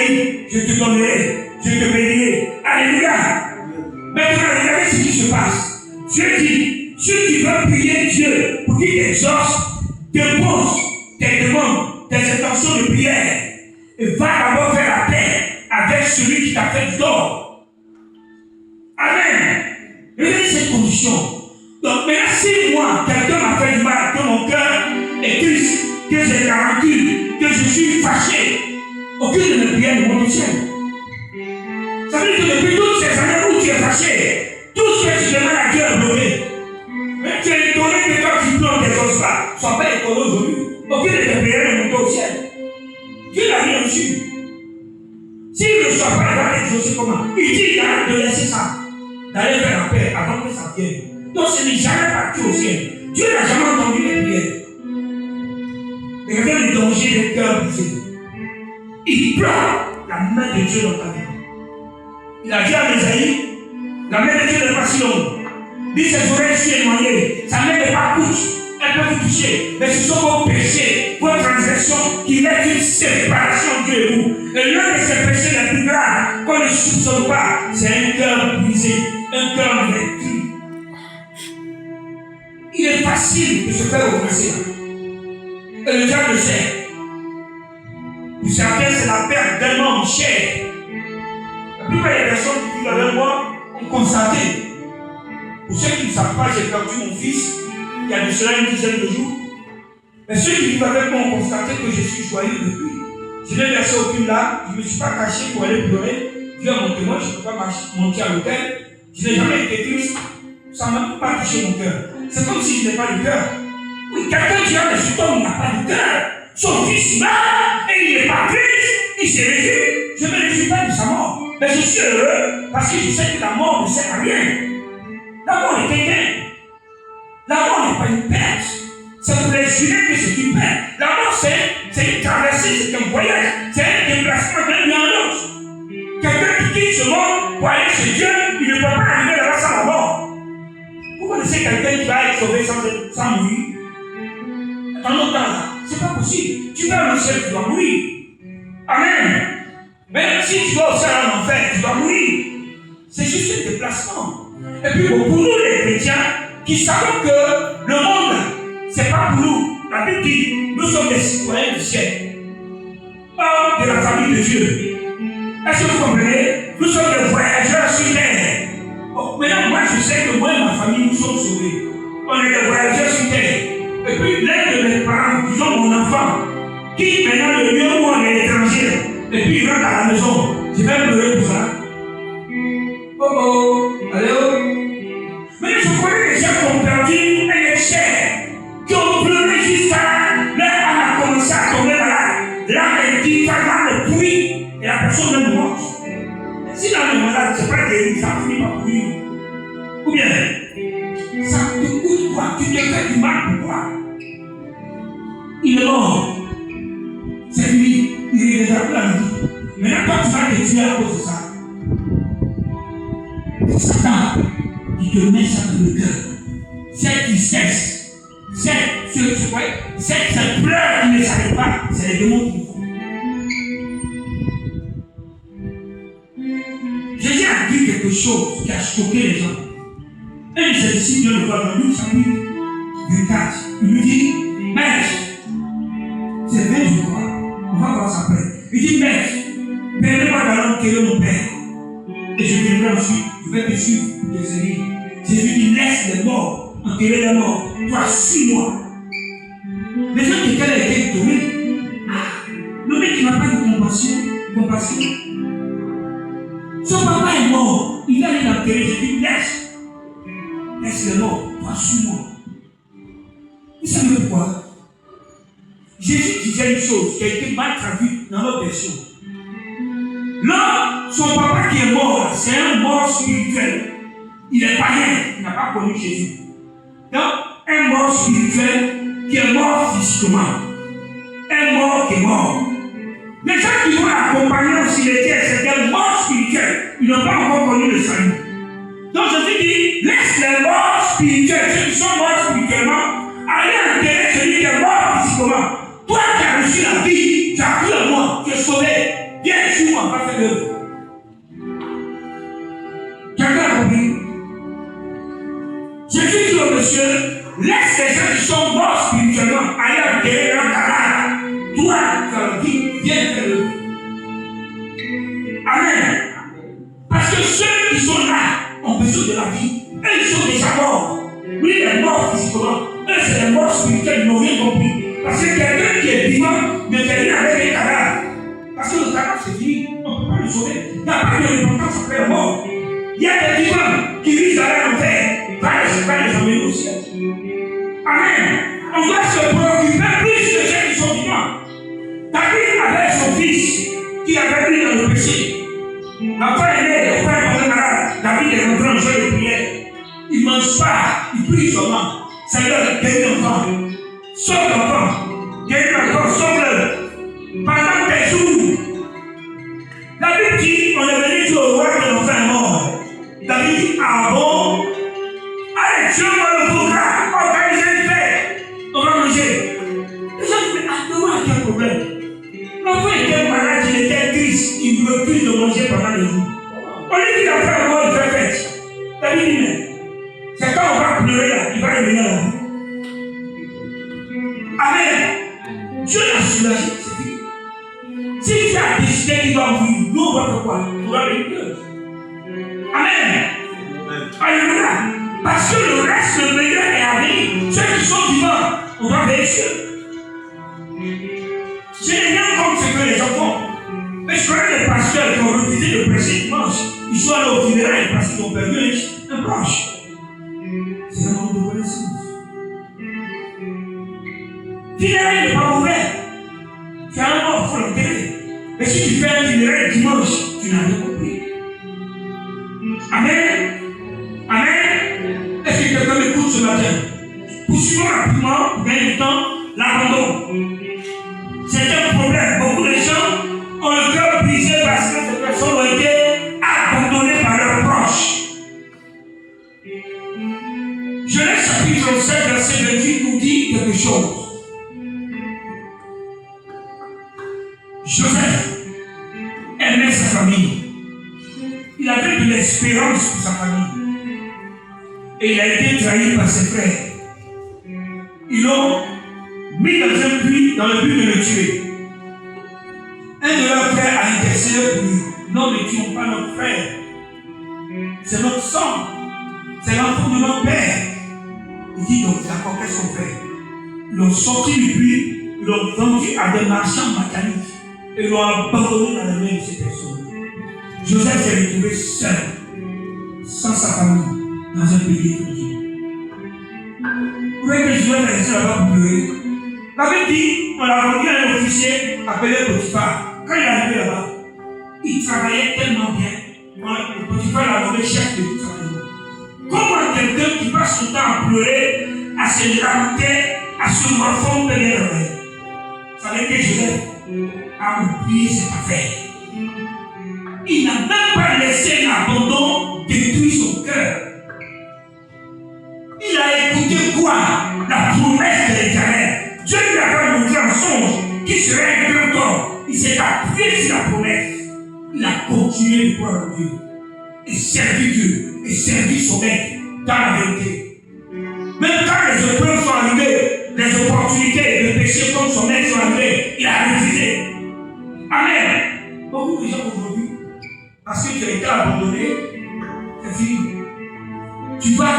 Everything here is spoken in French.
dit, je te donnerai, je te bénirai. Alléluia. Maintenant, regardez ce qui se passe. Dieu dit, ceux qui veulent prier Dieu pour qu'il t'exauce, dépose tes demandes, tes intentions de prière, et va d'abord faire la paix avec celui qui t'a fait du tort. Amen. Regardez cette condition. Donc maintenant, si moi, quelqu'un m'a fait du mal, que mon cœur est triste, que j'ai la rancune, que je suis fâché, aucune de mes prières ne monte au ciel. Ça veut dire que depuis toutes ces années où tu es fâché, tout ce que tu demandes à Dieu est bloqué. Mais tu es étonné que quand tu pleures des choses là, sois pas étonné aujourd'hui. Aucune de tes prières ne monte au ciel. Dieu n'a rien reçu. S'il ne reçoit pas, il va t'exaucer comment? Il dit de laisser ça, d'aller faire la paix avant que ça vienne. Donc ce n'est jamais parti au ciel. Dieu n'a jamais entendu les prières. Regardez le danger des cœurs brisés. Il pleure la main de Dieu dans ta vie. Il a dit à Esaïe, la main de Dieu n'est pas si longue. Dit ses oreilles sont éloignées, sa main n'est pas courte, elle peut vous toucher. Mais ce sont vos péchés, vos transgressions qui mettent une séparation entre Dieu et vous. Et l'un de ces péchés les plus graves, qu'on ne soupçonne pas, c'est un cœur brisé, un cœur vécu. Il est facile de se faire offenser. Et le diable le sait. Pour certains, c'est la perte d'un homme cher. La plupart des personnes qui vivent avec moi ont constaté. Pour ceux qui ne savent pas, j'ai perdu mon fils il y a de cela une dizaine de jours. Mais ceux qui vivent avec moi ont constaté que je suis joyeux depuis. Je n'ai versé aucune larme, je ne me suis pas caché pour aller pleurer. Dieu a mon témoin, je ne peux pas monter à l'hôtel. Je n'ai jamais été triste. Ça ne m'a pas touché mon cœur. C'est comme si je n'ai pas de cœur. Oui, quelqu'un qui a des symptômes, il n'a pas de cœur. Son fils meurt et il n'est pas triste. Il s'est réjoui. Je ne me réjouis pas de sa mort. Mais je suis heureux parce que je sais que la mort ne sert à rien. La mort est quelqu'un. La mort n'est pas une perte. C'est pour les jurer que c'est une perte. La mort, c'est une traversée, c'est un voyage. C'est un déplacement d'un lieu à l'autre. Quelqu'un qui quitte ce monde pour aller chez Dieu, il ne peut pas arriver là-bas sans la mort. Vous connaissez quelqu'un qui va être sauvé sans mourir? Dans notre temps là, c'est pas possible. Tu vas au ciel, tu dois mourir. Amen. Même si tu vas au ciel en enfer, tu dois mourir. C'est juste un déplacement. Et puis pour nous les chrétiens, qui savons que le monde, c'est pas pour nous. La Bible dit, nous sommes des citoyens du ciel. Hors de la famille de Dieu. Est-ce que vous comprenez? Nous sommes des voyageurs sur terre. Bon, maintenant, moi je sais que moi et ma famille, nous sommes sauvés. On est des voyageurs sur terre. Et puis l'un de mes parents, disons mon enfant, quitte maintenant le lieu où on est étranger. Et puis il rentre à la maison. Je vais pleurer pour ça. Oh, allô? Mais je connais des gens qui ont perdu un cher, qui ont pleuré jusqu'à là, on a commencé à tomber malade. Là, elle dit, ça le pourri, et la personne même morte. Si l'âme est malade, c'est pas guéri, ça finit par pourrir. Ou bien, ça te coûte quoi? Tu te fais du mal pourquoi? Il est mort. C'est fini, il est déjà plus la vie. Maintenant, toi, tu vas te tuer à cause de ça. C'est Satan qui te met ça dans le cœur. Cette tristesse, cette pleurs qui ne s'arrête pas, c'est les démons qui le font. Jésus a dit quelque chose qui a choqué les gens. Un de ses disciples vient le voir dans Luc chapitre 24. Il lui dit, Maître, c'est vrai, je crois. On va voir ça après. Il dit, Maître, permets-moi d'aller enterrer mon père. Et je viendrai ensuite, je vais te suivre, te servir. Jésus dit, laisse les morts, enterrer les morts. Toi, suis-moi. Les gens qui ont été étonnés. Ah, le mec qui n'a pas de compassion. Son papa est mort. Il a été enterré. Je dis, laisse les morts. Toi, suis-moi. Vous savez pourquoi? Jésus disait une chose qui a été mal traduite dans notre version. Là, son papa qui est mort, c'est un mort spirituel. Il est païen, il n'a pas connu Jésus. Donc, un mort spirituel qui est mort physiquement. Un mort qui est mort. Les gens qui vont l'accompagner au cimetière, c'est un mort spirituel. Ils n'ont pas encore connu le salut. Donc, Jésus dit, laisse les morts spirituels, ceux qui sont morts spirituellement, aller enterrer celui qui est mort physiquement. Toi qui as reçu la vie, tu as cru en moi, tu es sauvé, viens sur moi. on va faire l'œuvre? Quelqu'un a compris? Jésus dit au monsieur, laisse les gens qui sont morts spirituellement aller enterrer leur cadavre. Toi, tu as dit, viens faire l'œuvre. Amen. Parce que ceux qui sont là ont besoin de la vie. Eux, ils sont déjà morts. Lui, il est mort physiquement. Eux, c'est les morts spirituels, ils n'ont rien compris. Parce que quelqu'un qui est vivant ne fait rien avec les cadavres. Parce que le cadavre, c'est fini. On ne peut pas le sauver. Il n'y a pas de repentance après la mort. Il y a des vivants qui visent à aller en enfer. Va les emmener au ciel. Amen. On doit se préoccuper plus de ceux qui sont vivants. David avait son fils qui avait pris dans le péché. L'enfant est né, le père est tombé malade. David est rentré en jeu de prière. Il ne mange pas, il prie seulement. Seigneur, guéris l'enfant. Sauve l'enfant. Guéris l'enfant, sauve-le. Pendant des jours. David dit, on est venu dire au roi que l'enfant est mort. David dit, ah bon? Allez, Dieu va le programme, organisez une fête. On va manger. Les gens disent, mais à quel problème? L'enfant était malade, il était triste, il ne veut plus de manger pendant les jours. On lui dit l'enfant est mort, il fait fête. David dit, mais c'est quand on va pleurer là, il va revenir à la vie. Amen. Dieu l'a soulagé, c'est fini. Si tu as décidé qu'il doit mourir, nous on va faire quoi? On va venir. Amen. Alléluia. Parce que le reste, le meilleur est à venir. Ceux qui sont vivants, on va veiller sur eux. Je n'ai rien contre ce que les gens font. Mais je connais des pasteurs qui ont refusé de prêcher dimanche. Ils sont allés au funérailles parce qu'ils ont perdu un proche. C'est un manque de connaissance. Funérailles n'est pas ouvert. Tu as un mort, il faut l'enterrer. Mais si tu fais un funérailles dimanche, tu n'as rien compris. Amen. Amen. Est-ce que quelqu'un m'écoute ce matin? Poursuivons rapidement, pour gagner du temps, l'abandon. C'est un problème. Beaucoup de gens ont le cœur brisé parce que ces personnes ont été abandonnées par leurs proches. Genèse chapitre 7, verset 28 nous dit quelque chose. Joseph aimait sa famille. Il avait de l'espérance pour sa famille. Et il a été trahi par ses frères. Ils l'ont mis dans un puits dans le but de le tuer. Un de leurs frères a intercédé pour lui. Non, ne tuons pas notre frère. C'est notre sang. C'est l'enfant de notre père. Il dit donc, d'accord, qu'est-ce qu'on fait? Ils l'ont sorti du puits, ils l'ont vendu à des marchands mécaniques et l'ont abandonné dans les mains de ces personnes. Joseph s'est retrouvé seul, sans sa famille, dans un pays étranger. Vous voyez que Joseph est resté là-bas pour pleurer. La Bible dit, on l'a vendu à un officier appelé Potiphar. Quand il est arrivé là-bas, il travaillait tellement bien. Potiphar l'a nommé chef de toute sa maison. Comment quelqu'un qui passe son temps à pleurer, à se lamenter, à se morfondre peut bien dormir? Ça veut dire que Joseph a oublié cette affaire. Il n'a même pas laissé l'abandon détruire son cœur. Il a écouté quoi? La promesse de l'Éternel. Dieu lui avait montré un songe qui serait un grand homme. Il s'est appuyé sur la promesse. Il a continué de croire en Dieu. Et servi Dieu. Et servi son maître dans la vérité. Même quand les épreuves sont arrivées, les opportunités de péché comme son maître sont arrivées, il a refusé. Amen. Beaucoup de gens aujourd'hui, parce que tu as été abandonné, c'est fini. Tu vas